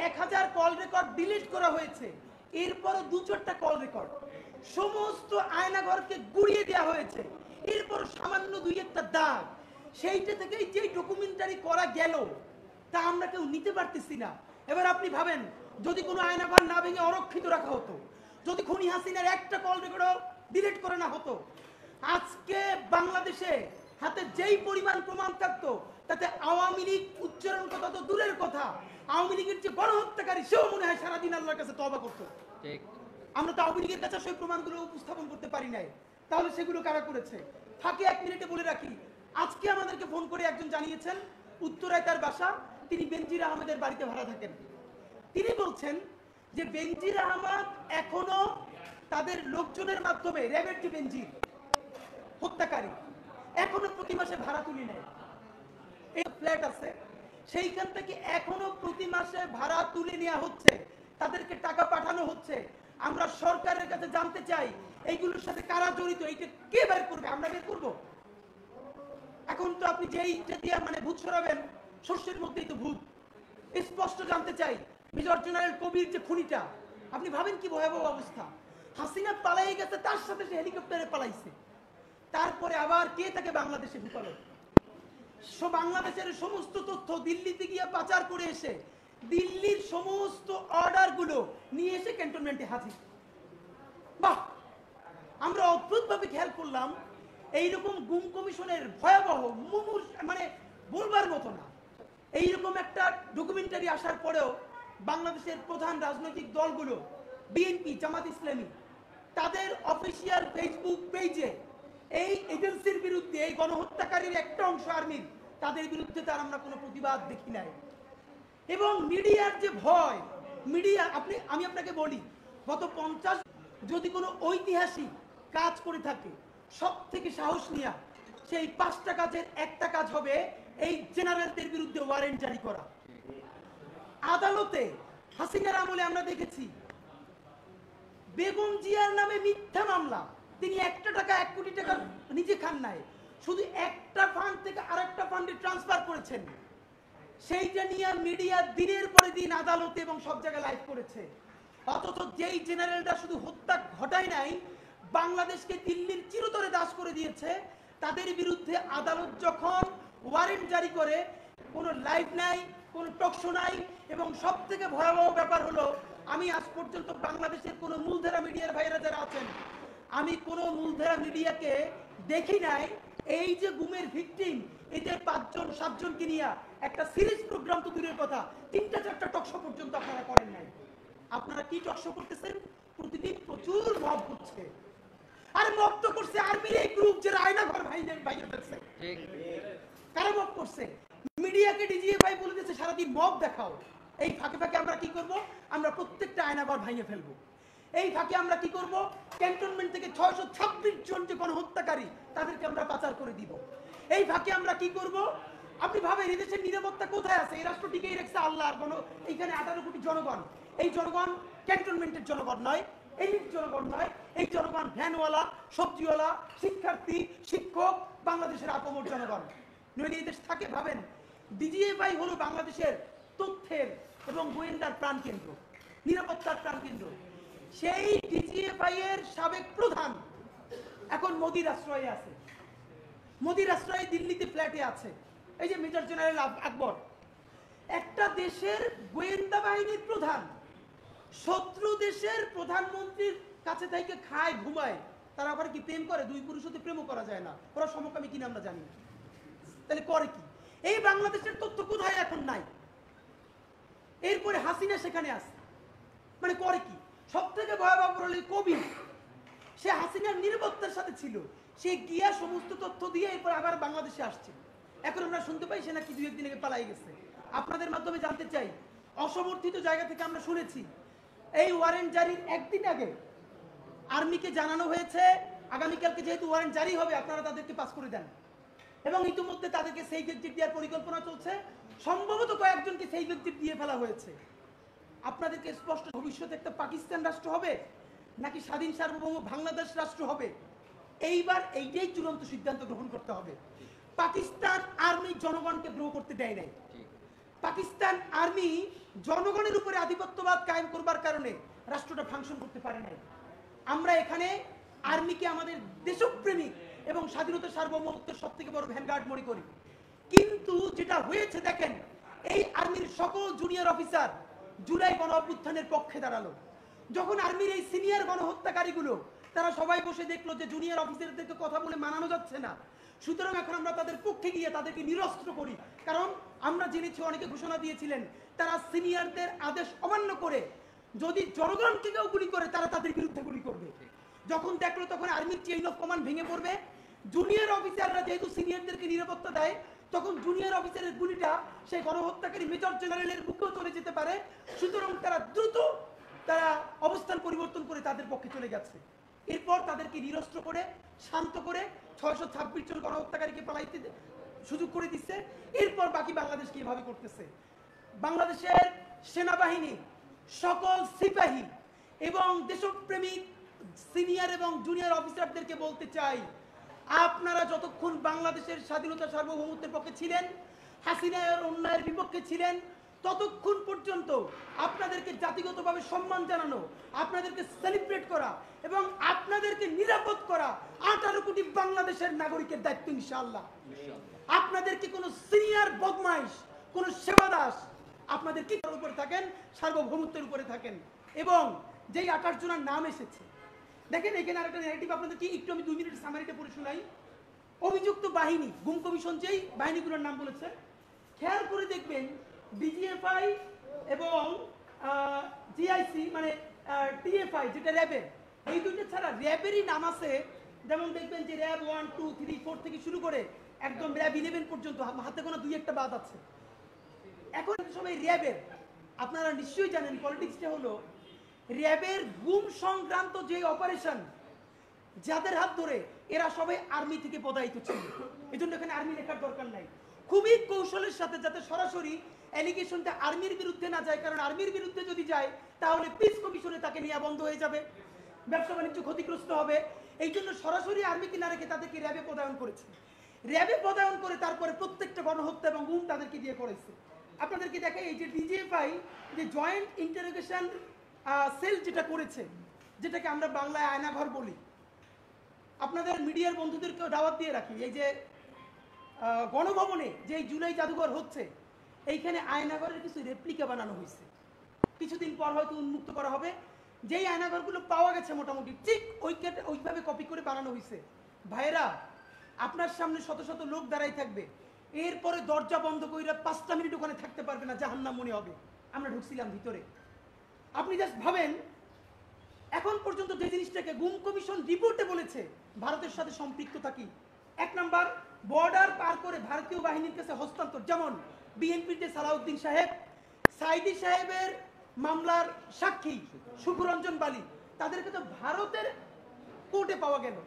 1000 call record delete করা হয়েছে, এরপরও 2-4টা কল রেকর্ড সমস্ত আয়নাঘরকে গুড়িয়ে দেওয়া হয়েছে, এরপর সামান্য 2-1টা দাগ, সেইটা থেকেই যে ডকুমেন্টারি করা গেল তা আমরা কেউ নিতে পারতেছি না। এবার আপনি ভাবেন, যদি কোনো আয়নাঘর না ভেঙে অরক্ষিত রাখা হতো, যদি খুনি হাসিনার একটা কল রেকর্ডও ডিলিট করে না হতো, আজকে বাংলাদেশে হাতে যেই পরিমাণ প্রমাণ থাকতো তাতে আওয়ামী লীগ উচ্চারণ কথা তো দূরের কথা, আওয়ামী লীগের যে গণহত্যাকারী সেও মনে হয় সারাদিন আল্লাহর কাছে তওবা করতো। আমরা তো আওয়ামী লীগের কাছে সেই প্রমাণগুলো উপস্থাপন করতে পারি নাই, তাহলে সেগুলো কারা করেছে? ফাঁকে 1 মিনিটে বলে রাখি, আজকে আমাদেরকে ফোন করে একজন জানিয়েছেন উত্তরায় তার বাসা, তিনি বেনজির আহমেদের বাড়িতে ভাড়া থাকেন। তিনি বলছেন যে বেনজির আহমদ এখনো তাদের লোকজনের মাধ্যমে, র্যাবের যে বেনজির হত্যাকারী, এখনো প্রতি মাসে ভাড়া তুলে নেয়। এই ফ্ল্যাট আছে, সেইখান থেকে এখনো প্রতি মাসে ভাড়া তুলে নেওয়া হচ্ছে, তাদেরকে টাকা পাঠানো হচ্ছে। আমরা সরকারের কাছে জানতে চাই এইগুলোর সাথে কারা জড়িত, এইটা কে বের করবে? আমরা বের করব? এখন তো আপনি যেইটা দিয়ে মানে ভূত সরাবেন, শস্যের মধ্যেই তো ভূত। স্পষ্ট জানতে চাই, মেজর জেনারেল কবির যে খুনিটা, আপনি ভাবেন কি ভয়াবহ অবস্থা। হাসিনা পালাই গেছে, তার সাথে সে হেলিকপ্টারে পালাইছে, তারপরে আবার কে তাকে বাংলাদেশে ঢুকালো? বাংলাদেশের সমস্ত তথ্য দিল্লিতে গিয়ে পাচার করে এসে দিল্লির সমস্ত অর্ডার গুলো নিয়ে এসে ক্যান্টনমেন্টে হাজির। বাহ, আমরা অদ্ভুতভাবে খেয়াল করলাম এইরকম গুম কমিশনের ভয়াবহ মানে বলবার মতো না এইরকম একটা ডকুমেন্টারি আসার পরেও বাংলাদেশের প্রধান রাজনৈতিক দলগুলো, বিএনপি, জামাত ইসলামী, তাদের অফিসিয়াল ফেসবুক পেজে এই এজেন্সির বিরুদ্ধে, এই গণহত্যাকারীর একটা অংশ আর্মির, তাদের বিরুদ্ধে তার আমরা কোনো প্রতিবাদ দেখি নাই। এবং মিডিয়ার যে ভয়, মিডিয়া, আমি আপনাকে বলি, গত 50 যদি কোনো ঐতিহাসিক কাজ করে থাকে, সব থেকে সাহস নিয়ে সেই 5টা কাজের একটা কাজ হবে এই জেনারেলদের বিরুদ্ধে ওয়ারেন্ট জারি করা। আদালতে হাসিনার আমলে আমরা দেখেছি বেগম জিয়ার নামে মিথ্যা মামলা, তিনি 1 টাকা 1 কোটি টাকা নিজে খান নাই, শুধু একটা ফান্ড থেকে আরেকটা ফান্ডে ট্রান্সফার করেছেন। সেইটা নিয়ে মিডিয়া দিনের পরে দিন আদালতে এবং সব জায়গায় লাইভ করেছে। অথচ যেই জেনারেলটা শুধু হত্যা ঘটায় নাই, বাংলাদেশকে দিল্লির চিরতরে দাস করে দিয়েছে, তাদের বিরুদ্ধে আদালত যখন ওয়ারেন্ট জারি করে, কোনো লাইভ নাই, কোনো টকশো নাই, এবং সব থেকে ভয়াবহ ব্যাপার হলো, আমি আজ পর্যন্ত বাংলাদেশের কোনো মূলধারা মিডিয়ার ভাইরা যারা আছেন, আমি কোনো মূলধারা মিডিয়াকে দেখি নাই এই যে গুমের ভিকটিম এদের 5-7জনকে নিয়ে একটা সিরিজ প্রোগ্রাম তো দূরের কথা, 3-4টা টকশো পর্যন্ত আপনারা করেন নাই। আপনারা কি টকশো করতেছেন? প্রতিদিন প্রচুর মব হচ্ছে, আর মব তো করছে আর্মির এই গ্রুপ যারা আয়নাঘর ভাইয়ে ফেলছে। কারা মব করছে? মিডিয়াকে ডিজিএফআই বলে দিচ্ছে সারাদিন মব দেখাও। এই ফাঁকে ফাঁকে আমরা কি করব? আমরা প্রত্যেকটা আয়নাঘর ভাঙিয়ে ফেলবো। এই ফাঁকে আমরা কি করব? ক্যান্টনমেন্ট থেকে 626 জন যে গণহত্যাকারী, তাদেরকে আমরা পাচার করে দিব। এই ফাঁকে আমরা কি করব? আপনি ভাবেন এই দেশের নিরাপত্তা কোথায় আছে? এই রাষ্ট্র টিকেই রেখেছে আল্লাহ, আর এইখানে 18 কোটি জনগণ। এই জনগণ ক্যান্টনমেন্টের জনগণ নয়, এই জনগণ নয়, এই জনগণ ভ্যানওয়ালা, সবজিওয়ালা, শিক্ষার্থী, শিক্ষক, বাংলাদেশের আপামর জনগণ। নইলে এই দেশ থাকে? ভাবেন, ডিজিএফআই হলো বাংলাদেশের তথ্যের এবং গোয়েন্দার প্রাণকেন্দ্র, নিরাপত্তার প্রাণকেন্দ্র। সেই ডিজিএফআই এর সাবেক প্রধান এখন মোদির আশ্রয়ে আছে, মোদির আশ্রয়ে দিল্লিতে ফ্ল্যাটে আছে। এই যে মেজর জেনারেল আকবর, একটা দেশের গোয়েন্দা বাহিনীর প্রধান, শত্রু দেশের প্রধানমন্ত্রীর কাছে থেকে খায়, ঘুমায়। তারা আবার কি প্রেম করে? 2 পুরুষ হতে প্রেমও করা যায় না, ওরা সমকামী কিনা আমরা জানি না। তাহলে করে কি? এই বাংলাদেশের তথ্য কোথায় এখন নাই? এরপরে হাসিনা সেখানে আছে, মানে করে কি? সব থেকে ভয়াবহ হলো কবি, সে হাসিনার নিরাপত্তার সাথে ছিল, সে গিয়া সমস্ত তথ্য দিয়ে এরপর আবার বাংলাদেশে আসছে। এখন আমরা শুনতে পাই সে নাকি 2-1 দিন আগে পালাই গেছে। আপনাদের মাধ্যমে জানতে চাই, অসমর্থিত জায়গা থেকে আমরা শুনেছি এই ওয়ারেন্ট জারির 1 দিন আগে আর্মিকে জানানো হয়েছে আগামীকালকে যেহেতু ওয়ারেন্ট জারি হবে, আপনারা তাদেরকে পাস করে দেন। এবং ইতিমধ্যে তাদেরকে সেই এক্সিট দেওয়ার পরিকল্পনা চলছে, সম্ভবত কয়েকজনকে সেই এক্সিট দিয়ে ফেলা হয়েছে। আপনাদেরকে স্পষ্ট, ভবিষ্যতে একটা পাকিস্তান রাষ্ট্র হবে নাকি স্বাধীন সার্বভৌম বাংলাদেশ রাষ্ট্র হবে, এইবার এইটাই চূড়ান্ত সিদ্ধান্ত গ্রহণ করতে হবে। পাকিস্তান আর্মি জনগণকে গ্রহ করতে দেয় নাই। পাকিস্তান আর্মি জনগণের উপরে আধিপত্যবাদ কায়েম করবার কারণে রাষ্ট্রটা ফাংশন করতে পারে নাই। আমরা এখানে আর্মিকে আমাদের দেশপ্রেমিক এবং স্বাধীনতা সার্বভৌমত্বের সব থেকে বড় ভ্যানগার্ড মনে করি। কিন্তু যেটা হয়েছে দেখেন, এই আর্মির সকল জুনিয়র অফিসার জুলাই গণ অভ্যুত্থানের পক্ষে দাঁড়ালো। যখন আর্মির এই সিনিয়র গণহত্যাকারীগুলো তারা সবাই বসে দেখলো যে জুনিয়র অফিসারদেরকে কথা বলে মানানো যাচ্ছে না, সুতরাং এখন আমরা তাদের পক্ষে গিয়ে তাদেরকে নিরস্ত্র করি। কারণ আমরা জেনেছি অনেকে ঘোষণা দিয়েছিলেন তারা সিনিয়রদের আদেশ অমান্য করে যদি জনগণকে কেউ গুলি করে তারা তাদের বিরুদ্ধে গুলি করবে। যখন দেখলো তখন আর্মির চেইন অফ কমান্ড ভেঙে পড়বে। জুনিয়র অফিসাররা যেহেতু সিনিয়রদেরকে নিরাপত্তা দেয়, তখন জুনিয়র অফিসারের গুলিটা সেই গণহত্যাকারী মেজর জেনারেলের বুকেও চলে যেতে পারে। সুতরাং তারা দ্রুত অবস্থান পরিবর্তন করে তাদের পক্ষে চলে গেছে। এরপর তাদেরকে নিরস্ত্র করে শান্ত করে 626 জন গণহত্যাকারীকে পালাইতে সুযোগ করে দিচ্ছে। এরপর বাকি বাংলাদেশকে এভাবে করতেছে। বাংলাদেশের সেনাবাহিনী সকল সিপাহী এবং দেশপ্রেমিক সিনিয়র এবং জুনিয়র অফিসারদেরকে বলতে চাই, আপনারা যতক্ষণ বাংলাদেশের স্বাধীনতা সার্বভৌমত্বের পক্ষে ছিলেন, হাসিনার অন্যায়ের বিপক্ষে ছিলেন, ততক্ষণ পর্যন্ত আপনাদেরকে জাতিগতভাবে সম্মান জানানো, আপনাদেরকে সেলিব্রেট করা এবং আপনাদেরকে নিরাপদ করা 18 কোটি বাংলাদেশের নাগরিকের দায়িত্ব ইনশাআল্লাহ। আপনাদেরকে কোনো সিনিয়র বদমাইশ, কোনো সেবাদাস আপনাদের কি উপরে থাকেন, সার্বভৌমত্বের উপরে থাকেন। এবং যেই 28 জনের নাম এসেছে, দেখেন এখানে আরেকটা ন্যারেটিভ আপনাদেরকে একটু আমি 2 মিনিট সামারিটা পড়ে শোনাই। অভিযুক্ত বাহিনী, গুম কমিশন যেই বাহিনীগুলোর নাম বলেছে, খেয়াল করে দেখবেন ডিজিএফআই এবং জিআইসি মানে টিএফআই যেটা র্যাবের, এই দুটো ছাড়া র্যাবেরই নাম আছে। যেমন দেখবেন যে র্যাব 1, 2, 3, 4 থেকে শুরু করে একদম র্যাব 11 পর্যন্ত, হাতে কোনো 2-1টা বাদ আছে। এখন সবাই র্যাবের, আপনারা নিশ্চয়ই জানেন পলিটিক্সটা হলো র্যাবের গুম সংক্রান্ত যে অপারেশন, যাদের হাত ধরে এরা সবাই আর্মি থেকে পদায়িত ছিল। এই জন্য এখানে আর্মি লেখার দরকার নাই। খুবই কৌশলের সাথে যাতে সরাসরি অ্যালিগেশনটা আর্মির বিরুদ্ধে না যায়, কারণ আর্মির বিরুদ্ধে যদি যায় তাহলে পিস কমিশনে তাকে নেওয়া বন্ধ হয়ে যাবে, ব্যবসা বাণিজ্য ক্ষতিগ্রস্ত হবে। এই জন্য সরাসরি আর্মিকে না রেখে তাদেরকে র্যাবে পদায়ন করেছে। র্যাবে পদায়ন করে তারপরে প্রত্যেকটা গণহত্যা এবং গুম তাদেরকে দিয়ে করেছে। আপনাদেরকে দেখে এই যে ডিজিএফআই যে জয়েন্ট ইন্টারোগেশন সেল যেটা করেছে, যেটাকে আমরা বাংলায় আয়নাঘর বলি, আপনাদের মিডিয়ার বন্ধুদেরকেও দাওয়াত দিয়ে রাখি, এই যে গণভবনে যে জুলাই জাদুঘর হচ্ছে, এইখানে আয়নাঘরের কিছু রেপ্লিকা বানানো হয়েছে। কিছুদিন পর হয়তো উন্মুক্ত করা হবে। যেই আয়নাঘরগুলো পাওয়া গেছে মোটামুটি ঠিক ওইভাবে কপি করে বানানো হয়েছে। ভাইয়েরা, আপনার সামনে শত শত লোক দাঁড়াই থাকবে, এরপরে দরজা বন্ধ করে 5টা মিনিট ওখানে থাকতে পারবে না, জাহান্নাম মনে হবে। আমরা ঢুকছিলাম ভিতরে। আপনি জাস্ট ভাবেন, এখন পর্যন্ত যে জিনিসটাকে গুম কমিশন রিপোর্টে বলেছে ভারতের সাথে সম্পৃক্ততা কি। 1 নাম্বার, বর্ডার পার করে ভারতীয় বাহিনীর কাছে হস্তান্তর। যেমন বিএনপিতে সালাউদ্দিন সাহেব, সাইদি সাহেবের মামলার সাক্ষী সুখরঞ্জন বালি, তাদেরকে তো ভারতের কোর্টে পাওয়া গেল।